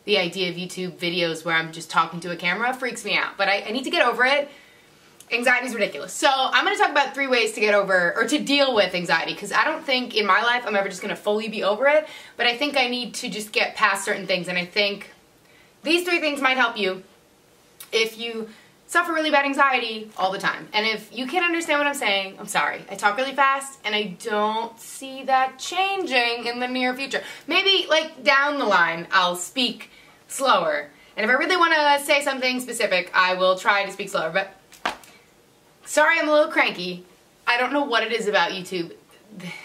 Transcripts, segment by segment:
the idea of YouTube videos where I'm just talking to a camera freaks me out. But I need to get over it. Anxiety is ridiculous. So I'm going to talk about 3 ways to get over, or to deal with anxiety, because I don't think in my life I'm ever just going to fully be over it, but I think I need to just get past certain things, and I think these 3 things might help you if you suffer really bad anxiety all the time. And if you can't understand what I'm saying, I'm sorry. I talk really fast, and I don't see that changing in the near future. Maybe, like, down the line, I'll speak slower. And if I really want to say something specific, I will try to speak slower, but sorry, I'm a little cranky. I don't know what it is about YouTube,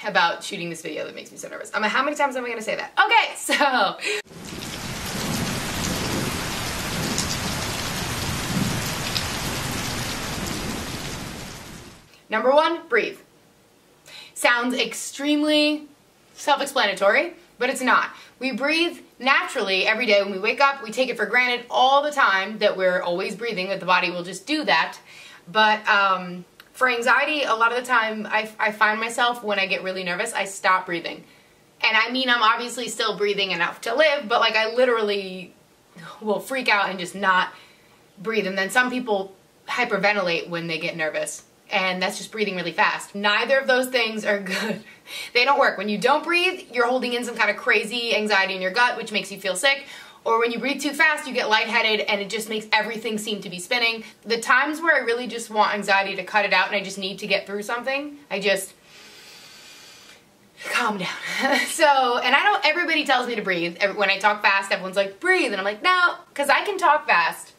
about shooting this video that makes me so nervous. How many times am I going to say that? Okay, so number 1, breathe. Sounds extremely self-explanatory, but it's not. We breathe naturally every day when we wake up. We take it for granted all the time that we're always breathing, that the body will just do that. But for anxiety, a lot of the time, I find myself, when I get really nervous, I stop breathing. And I mean, I'm obviously still breathing enough to live, but like I literally will freak out and just not breathe. And then some people hyperventilate when they get nervous, and that's just breathing really fast. Neither of those things are good. They don't work. When you don't breathe, you're holding in some kind of crazy anxiety in your gut, which makes you feel sick. Or when you breathe too fast, you get lightheaded, and it just makes everything seem to be spinning. The times where I really just want anxiety to cut it out and I just need to get through something, I just calm down. And I know everybody tells me to breathe. When I talk fast, everyone's like, breathe. And I'm like, no, because I can talk fast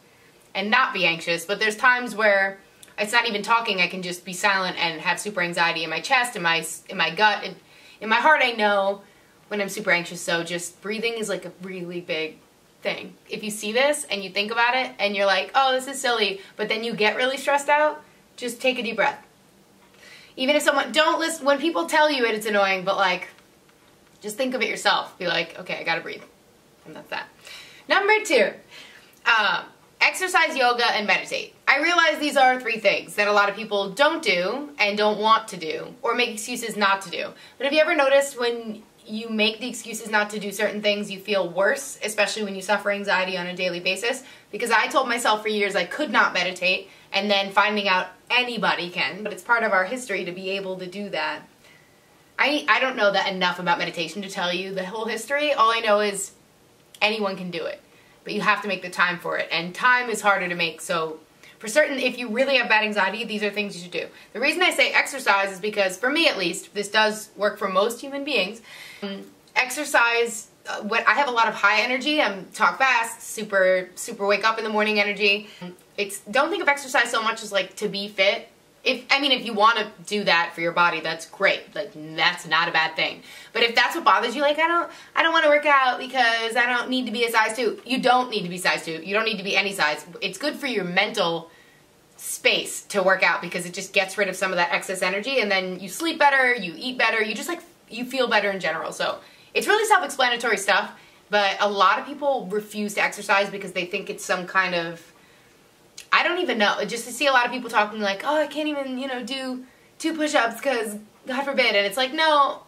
and not be anxious. But there's times where it's not even talking. I can just be silent and have super anxiety in my chest, in my gut. In my heart, I know when I'm super anxious. So just breathing is like a really big thing. If you see this and you think about it and you're like, oh, this is silly, but then you get really stressed out, just take a deep breath. Even if don't listen, when people tell you it, it's annoying, but like, just think of it yourself. Be like, okay, I gotta breathe. And that's that. Number 2, exercise, yoga, and meditate. I realize these are 3 things that a lot of people don't do and don't want to do, or make excuses not to do. But have you ever noticed when you make the excuses not to do certain things, you feel worse, especially when you suffer anxiety on a daily basis? Because I told myself for years I could not meditate, and then finding out anybody can, but it's part of our history to be able to do that. I don't know that enough about meditation to tell you the whole history. All I know is anyone can do it, but you have to make the time for it, and time is harder to make. So for certain, if you really have bad anxiety, these are things you should do. The reason I say exercise is because, for me at least, this does work for most human beings. Exercise, when I have a lot of high energy, talk fast, super wake up in the morning energy. Don't think of exercise so much as like to be fit. If you want to do that for your body, that's great. Like, that's not a bad thing. But if that's what bothers you, like, I don't want to work out because I don't need to be a size 2. You don't need to be size 2. You don't need to be any size. It's good for your mental space to work out because it just gets rid of some of that excess energy, and then you sleep better, you eat better, you feel better in general. So it's really self-explanatory stuff, but a lot of people refuse to exercise because they think it's some kind of, I don't even know. Just to see a lot of people talking like, oh, I can't even, do 2 push-ups because God forbid. And it's like, no,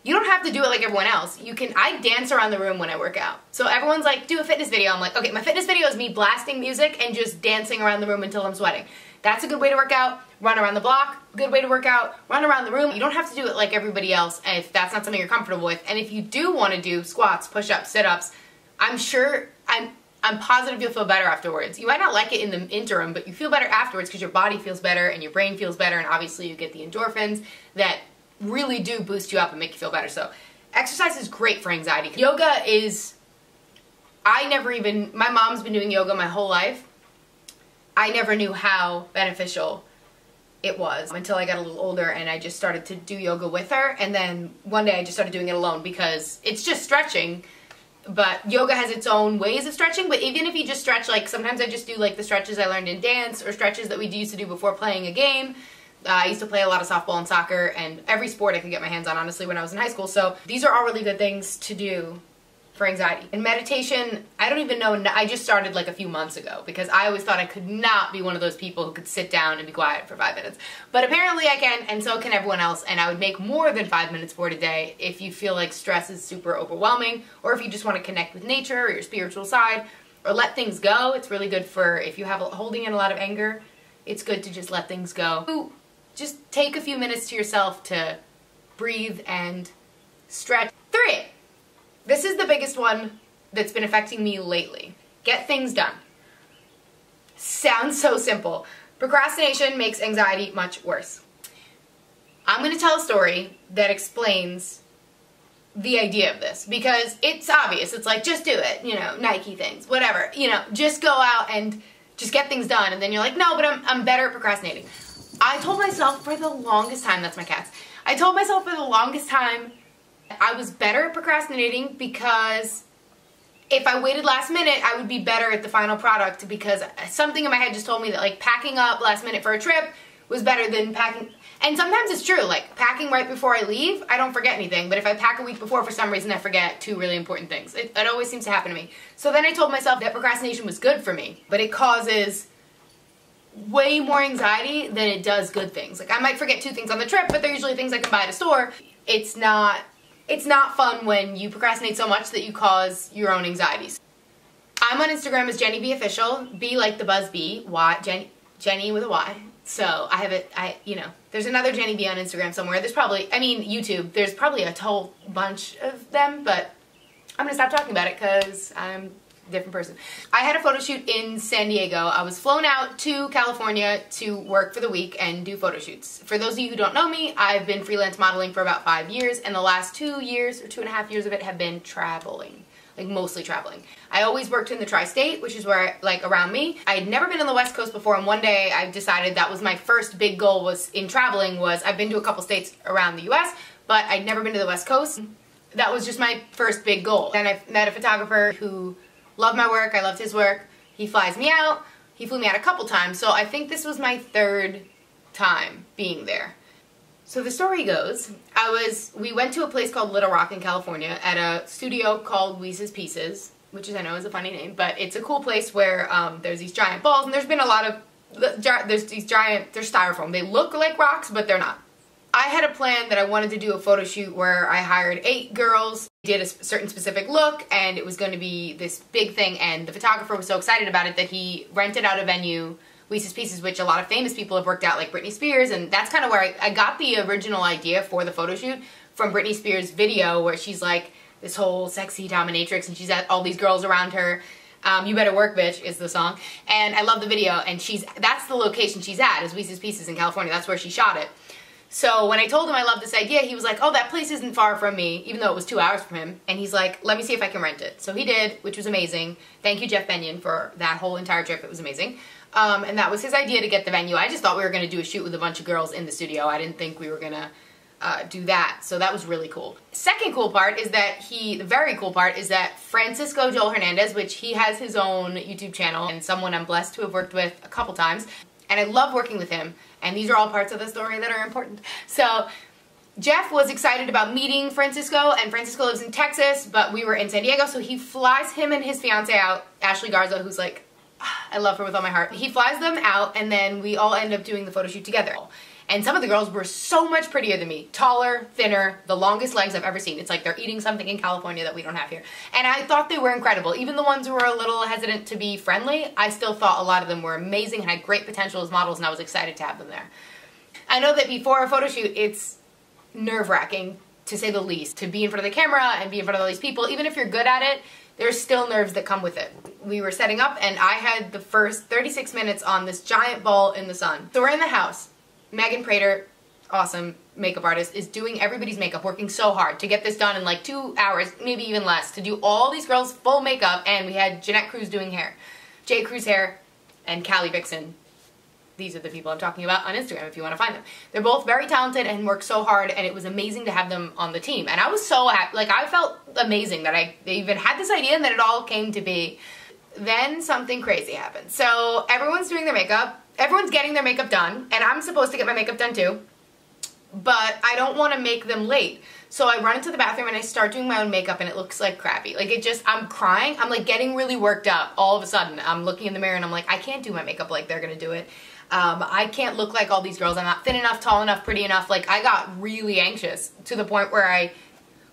you don't have to do it like everyone else. I dance around the room when I work out. So everyone's like, do a fitness video. I'm like, okay, my fitness video is me blasting music and just dancing around the room until I'm sweating. That's a good way to work out. Run around the block, good way to work out. Run around the room. You don't have to do it like everybody else if that's not something you're comfortable with. And if you do want to do squats, push-ups, sit-ups, I'm positive you'll feel better afterwards. You might not like it in the interim, but you feel better afterwards because your body feels better and your brain feels better, and obviously you get the endorphins that really do boost you up and make you feel better. So exercise is great for anxiety. Yoga is, my mom's been doing yoga my whole life. I never knew how beneficial it was until I got a little older and I just started to do yoga with her, and then one day I just started doing it alone because it's just stretching. But yoga has its own ways of stretching, but even if you just stretch, like sometimes I just do like the stretches I learned in dance or stretches that we used to do before playing a game. I used to play a lot of softball and soccer and every sport I could get my hands on, honestly, when I was in high school. So these are all really good things to do for anxiety. And meditation, I don't even know, I just started like a few months ago because I always thought I could not be one of those people who could sit down and be quiet for 5 minutes. But apparently I can, and so can everyone else, and I would make more than 5 minutes for it a day if you feel like stress is super overwhelming, or if you just want to connect with nature or your spiritual side, or let things go. It's really good for if you have holding in a lot of anger. It's good to just let things go. Just take a few minutes to yourself to breathe and stretch. 3. This is the biggest one that's been affecting me lately. Get things done. Sounds so simple. Procrastination makes anxiety much worse. I'm going to tell a story that explains the idea of this, because it's obvious. It's like, just do it, you know, Nike things, whatever, you know, just go out and just get things done. And then you're like, no, but I'm better at procrastinating. I told myself for the longest time, that's my cats, I told myself for the longest time I was better at procrastinating because if I waited last minute, I would be better at the final product, because something in my head just told me that like packing up last minute for a trip was better than packing. And sometimes it's true, like packing right before I leave, I don't forget anything. But if I pack a week before, for some reason I forget 2 really important things. It always seems to happen to me. So then I told myself that procrastination was good for me, but it causes way more anxiety than it does good things. Like I might forget 2 things on the trip, but they're usually things I can buy at a store. It's not fun when you procrastinate so much that you cause your own anxieties. I'm on Instagram as Jenny B Official, B like the buzz bee, Y, Jenny with a Y. So I have it, you know, there's another Jenny B on Instagram somewhere. There's probably, I mean, YouTube, there's probably a whole bunch of them, but I'm gonna stop talking about it because I'm a different person. I had a photo shoot in San Diego. I was flown out to California to work for the week and do photo shoots. For those of you who don't know me, I've been freelance modeling for about 5 years, and the last 2 years or 2.5 years of it have been traveling. Like mostly traveling. I always worked in the tri-state, which is where, like, around me. I had never been on the West Coast before, and one day I decided that was my first big goal was in traveling was, I've been to a couple states around the US, but I'd never been to the West Coast. That was just my first big goal. And I met a photographer who loved my work, I loved his work. He flies me out. He flew me out a couple times, so I think this was my 3rd time being there. So the story goes, we went to a place called Little Rock in California at a studio called Weese's Pieces, which is, I know is a funny name, but it's a cool place where there's these giant balls, and there's been a lot of, there's these giant, they're styrofoam. They look like rocks, but they're not. I had a plan that I wanted to do a photo shoot where I hired 8 girls, did a certain specific look, and it was going to be this big thing, and the photographer was so excited about it that he rented out a venue, Weese's Pieces, which a lot of famous people have worked out, like Britney Spears, and that's kind of where I got the original idea for the photo shoot from Britney Spears' video where she's like this whole sexy dominatrix and she's at all these girls around her. You Better Work, Bitch is the song, and I love the video, and that's the location she's at, is Weese's Pieces in California. That's where she shot it. So when I told him I love this idea, he was like, oh, that place isn't far from me, even though it was 2 hours from him. And he's like, let me see if I can rent it. So he did, which was amazing. Thank you, Jeff Benyon, for that whole entire trip. It was amazing. And that was his idea to get the venue. I just thought we were going to do a shoot with a bunch of girls in the studio. I didn't think we were going to do that. So that was really cool. Second cool part is that the very cool part is that Francisco Joel Hernandez, which he has his own YouTube channel and someone I'm blessed to have worked with a couple times. And I love working with him. And these are all parts of the story that are important. So Jeff was excited about meeting Francisco, and Francisco lives in Texas, but we were in San Diego, so he flies him and his fiance out, Ashley Garza, who's like, I love her with all my heart. He flies them out, and then we all end up doing the photo shoot together. And some of the girls were so much prettier than me. Taller, thinner, the longest legs I've ever seen. It's like they're eating something in California that we don't have here. And I thought they were incredible. Even the ones who were a little hesitant to be friendly, I still thought a lot of them were amazing and had great potential as models, and I was excited to have them there. I know that before a photo shoot, it's nerve-wracking, to say the least, to be in front of the camera and be in front of all these people. Even if you're good at it, there's still nerves that come with it. We were setting up, and I had the first 36 minutes on this giant ball in the sun. So we're in the house. Megan Prater, awesome makeup artist, is doing everybody's makeup, working so hard to get this done in like 2 hours, maybe even less, to do all these girls' full makeup, and we had Jeanette Cruz doing hair, Jay Cruz hair, and Callie Vixen. These are the people I'm talking about on Instagram if you want to find them. They're both very talented and work so hard, and it was amazing to have them on the team. And I was so happy, like I felt amazing that they even had this idea and that it all came to be. Then something crazy happened. So everyone's doing their makeup, everyone's getting their makeup done, and I'm supposed to get my makeup done too. but I don't want to make them late. So I run into the bathroom and I start doing my own makeup and it looks like crappy. Like it just, I'm crying. I'm like getting really worked up all of a sudden. I'm looking in the mirror and I'm like, I can't do my makeup like they're gonna do it. I can't look like all these girls. I'm not thin enough, tall enough, pretty enough. Like I got really anxious to the point where I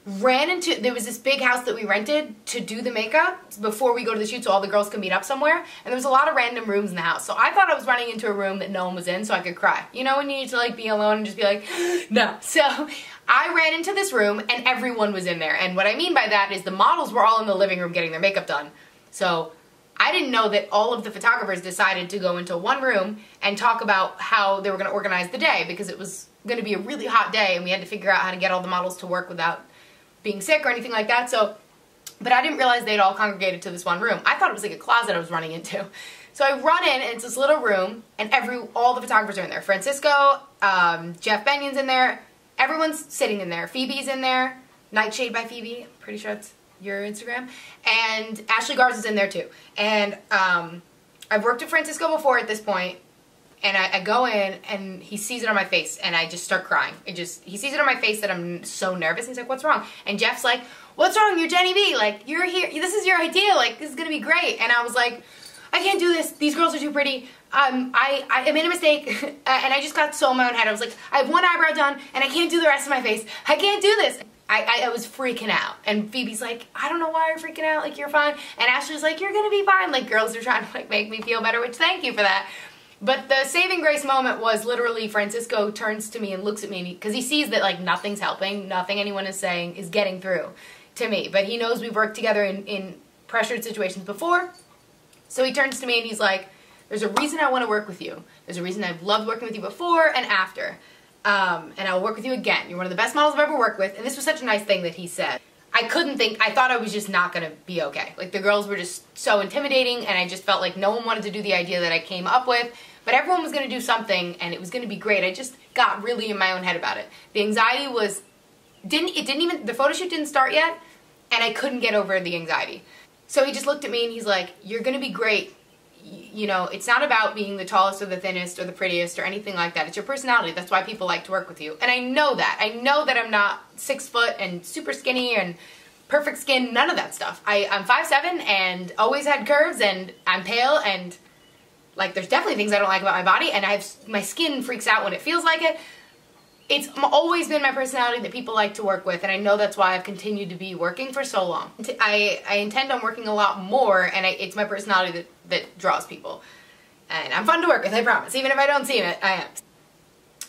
ran into, there was this big house that we rented to do the makeup before we go to the shoot so all the girls could meet up somewhere, and there was a lot of random rooms in the house. So I thought I was running into a room that no one was in so I could cry. You know when you need to like be alone and just be like, no. So I ran into this room and everyone was in there, and what I mean by that is the models were all in the living room getting their makeup done. So I didn't know that all of the photographers decided to go into one room and talk about how they were going to organize the day, because it was going to be a really hot day and we had to figure out how to get all the models to work without being sick or anything like that. So, but I didn't realize they'd all congregated to this one room. I thought it was like a closet I was running into. So I run in and it's this little room and all the photographers are in there. Francisco, Jeff Benyon's in there, everyone's sitting in there. Phoebe's in there, Nightshade by Phoebe, I'm pretty sure it's your Instagram, and Ashley Garza's in there too. And I've worked with Francisco before at this point, and I go in and he sees it on my face and I just start crying. He sees it on my face that I'm so nervous. He's like, what's wrong? And Jeff's like, what's wrong? You're Jenny V. Like, you're here. This is your idea. Like, this is going to be great. And I was like, I can't do this. These girls are too pretty. I made a mistake and I just got so in my own head. I was like, I have one eyebrow done and I can't do the rest of my face. I can't do this. I was freaking out. And Phoebe's like, I don't know why you're freaking out. Like, you're fine. And Ashley's like, you're going to be fine. Like, girls are trying to like make me feel better, which thank you for that. But the saving grace moment was literally Francisco turns to me and looks at me because he sees that like nothing's helping, nothing anyone is saying is getting through to me. But he knows we've worked together in pressured situations before. So he turns to me and he's like, there's a reason I want to work with you. There's a reason I've loved working with you before and after. And I'll work with you again. You're one of the best models I've ever worked with. And this was such a nice thing that he said. I thought I was just not going to be okay. Like the girls were just so intimidating and I just felt like no one wanted to do the idea that I came up with. But everyone was going to do something and it was going to be great. I just got really in my own head about it. The anxiety was, the photo shoot didn't start yet and I couldn't get over the anxiety. So he just looked at me and he's like, you're going to be great. You know, it's not about being the tallest or the thinnest or the prettiest or anything like that. It's your personality. That's why people like to work with you. And I know that. I know that I'm not 6 foot and super skinny and perfect skin, none of that stuff. I'm 5'7" and always had curves and I'm pale and like there's definitely things I don't like about my body and my skin freaks out when it feels like it. It's always been my personality that people like to work with, and I know that's why I've continued to be working for so long. I intend on working a lot more, and it's my personality that draws people. And I'm fun to work with, I promise. Even if I don't see it, I am.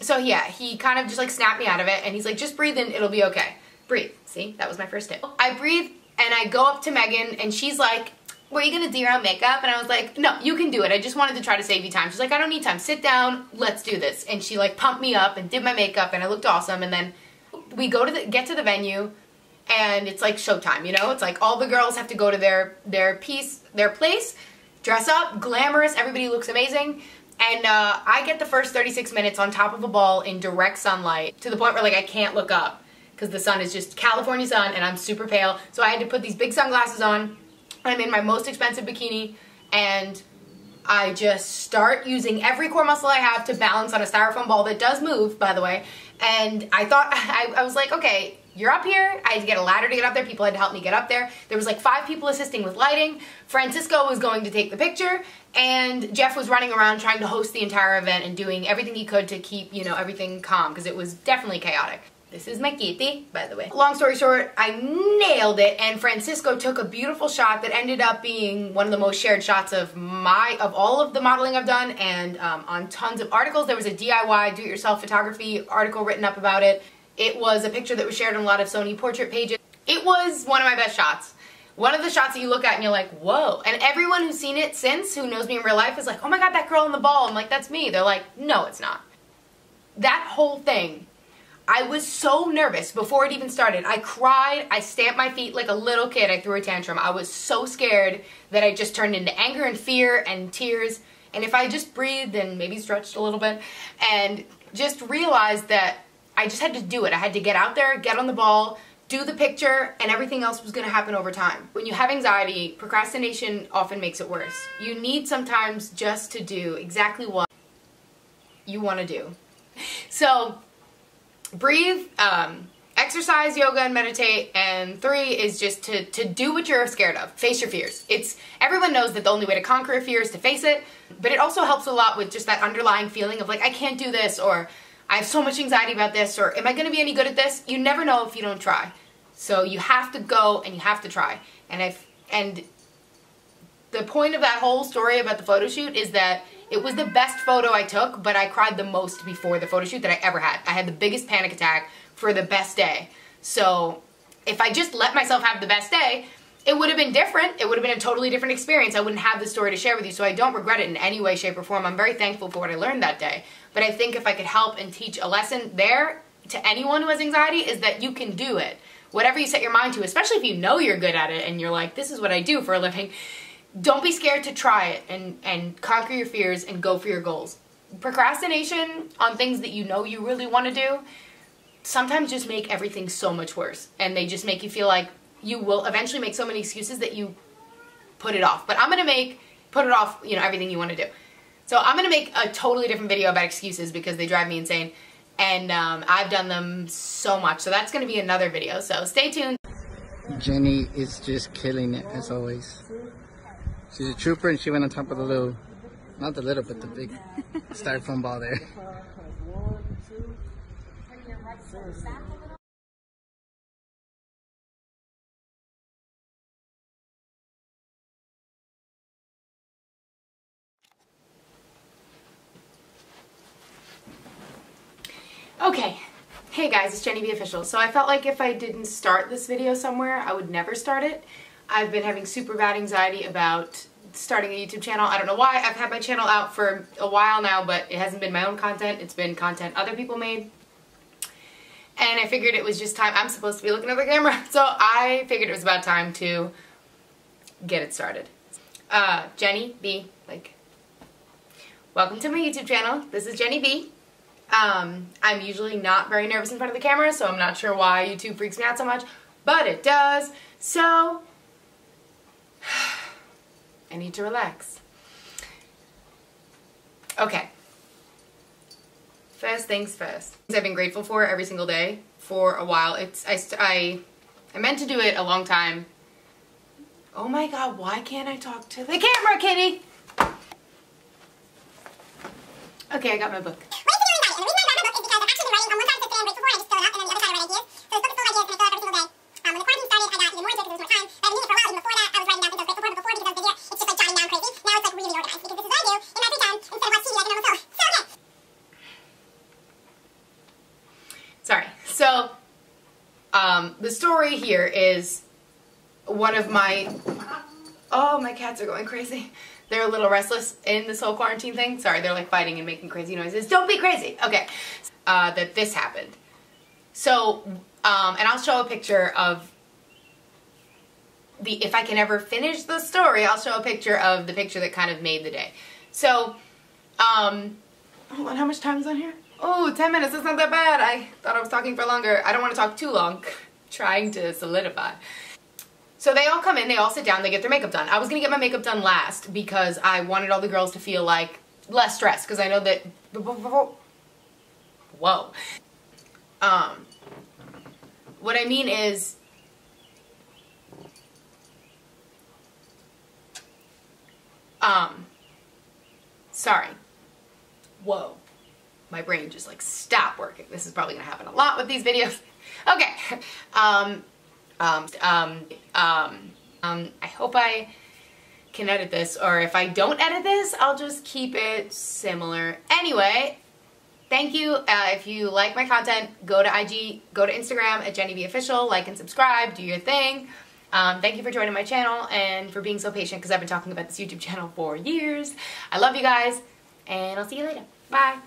So yeah, he kind of just like snapped me out of it, and he's like, just breathe and it'll be okay. Breathe. See, that was my first tip. I breathe, and I go up to Megan, and she's like, were you gonna do your own makeup? And I was like, no, you can do it. I just wanted to try to save you time. She's like, I don't need time. Sit down. Let's do this. And she like pumped me up and did my makeup and I looked awesome. And then we go to get to the venue and it's like showtime, you know? It's like all the girls have to go to their place, dress up, glamorous. Everybody looks amazing. And I get the first 36 minutes on top of a ball in direct sunlight to the point where like I can't look up because the sun is just California sun and I'm super pale. So I had to put these big sunglasses on. I'm in my most expensive bikini and I just start using every core muscle I have to balance on a styrofoam ball that does move, by the way. And I thought, I was like, okay, you're up here. I had to get a ladder to get up there. People had to help me get up there. There was like 5 people assisting with lighting. Francisco was going to take the picture and Jeff was running around trying to host the entire event and doing everything he could to keep, you know, everything calm because it was definitely chaotic. This is my kitty, by the way. Long story short, I nailed it, and Francisco took a beautiful shot that ended up being one of the most shared shots of all of the modeling I've done, and on tons of articles. There was a DIY, do-it-yourself photography article written up about it. It was a picture that was shared on a lot of Sony portrait pages. It was one of my best shots. One of the shots that you look at and you're like, whoa. And everyone who's seen it since, who knows me in real life, is like, oh my god, that girl on the ball. I'm like, that's me. They're like, no, it's not. That whole thing, I was so nervous before it even started. I cried, I stamped my feet like a little kid, I threw a tantrum. I was so scared that I just turned into anger and fear and tears. And if I just breathed and maybe stretched a little bit and just realized that I just had to do it. I had to get out there, get on the ball, do the picture, and everything else was going to happen over time. When you have anxiety, procrastination often makes it worse. You need sometimes just to do exactly what you want to do. So breathe, exercise, yoga, and meditate, and 3 is just to do what you're scared of. Face your fears. Everyone knows that the only way to conquer a fear is to face it, but it also helps a lot with just that underlying feeling of like, I can't do this, or I have so much anxiety about this, or am I going to be any good at this? You never know if you don't try. So you have to go and you have to try. And the point of that whole story about the photo shoot is that it was the best photo I took, but I cried the most before the photo shoot that I ever had. I had the biggest panic attack for the best day. So if I just let myself have the best day, it would have been different. It would have been a totally different experience. I wouldn't have this story to share with you, so I don't regret it in any way, shape, or form. I'm very thankful for what I learned that day. But I think if I could help and teach a lesson there to anyone who has anxiety, is that you can do it. Whatever you set your mind to, especially if you know you're good at it and you're like, this is what I do for a living, don't be scared to try it and conquer your fears and go for your goals. Procrastination on things that you know you really want to do sometimes just make everything so much worse, and they just make you feel like you will eventually make so many excuses that you put it off. But I'm going to put it off, everything you want to do. So I'm going to make a totally different video about excuses because they drive me insane, and I've done them so much. So that's going to be another video, so stay tuned. Jenny is just killing it, as always. She's a trooper, and she went on top of the little, not the little, but the big styrofoam ball there. Okay, hey guys, it's Jenny B Official. So I felt like if I didn't start this video somewhere, I would never start it. I've been having super bad anxiety about starting a YouTube channel. I don't know why. I've had my channel out for a while now, but it hasn't been my own content. It's been content other people made. And I figured it was just time. I'm supposed to be looking at the camera, so I figured it was about time to get it started. Jenny B, welcome to my YouTube channel. This is Jenny B. I'm usually not very nervous in front of the camera, so I'm not sure why YouTube freaks me out so much, but it does. So I need to relax. Okay. First things first. I've been grateful for every single day for a while. I meant to do it a long time. Oh my god, why can't I talk to the camera, kitty? Okay, I got my book. Sorry. So, the story here is one of my... Oh, my cats are going crazy. They're a little restless in this whole quarantine thing. Sorry, they're like fighting and making crazy noises. Don't be crazy! Okay. That this happened. So, and I'll show a picture of if I can ever finish the story, I'll show a picture of the picture that kind of made the day. So, hold on, how much time is on here? Oh, 10 minutes, that's not that bad. I thought I was talking for longer. I don't want to talk too long. Trying to solidify. So they all come in, they all sit down, they get their makeup done. I was going to get my makeup done last because I wanted all the girls to feel like less stressed, because I know that... Whoa. What I mean is... Sorry. Whoa. My brain just like stopped working. This is probably gonna happen a lot with these videos. Okay. I hope I can edit this, or if I don't edit this, I'll just keep it similar. Anyway, thank you. If you like my content, go to IG, go to Instagram at Jenny B Official, like and subscribe, do your thing. Thank you for joining my channel and for being so patient, because I've been talking about this YouTube channel for years. I love you guys, and I'll see you later. Bye.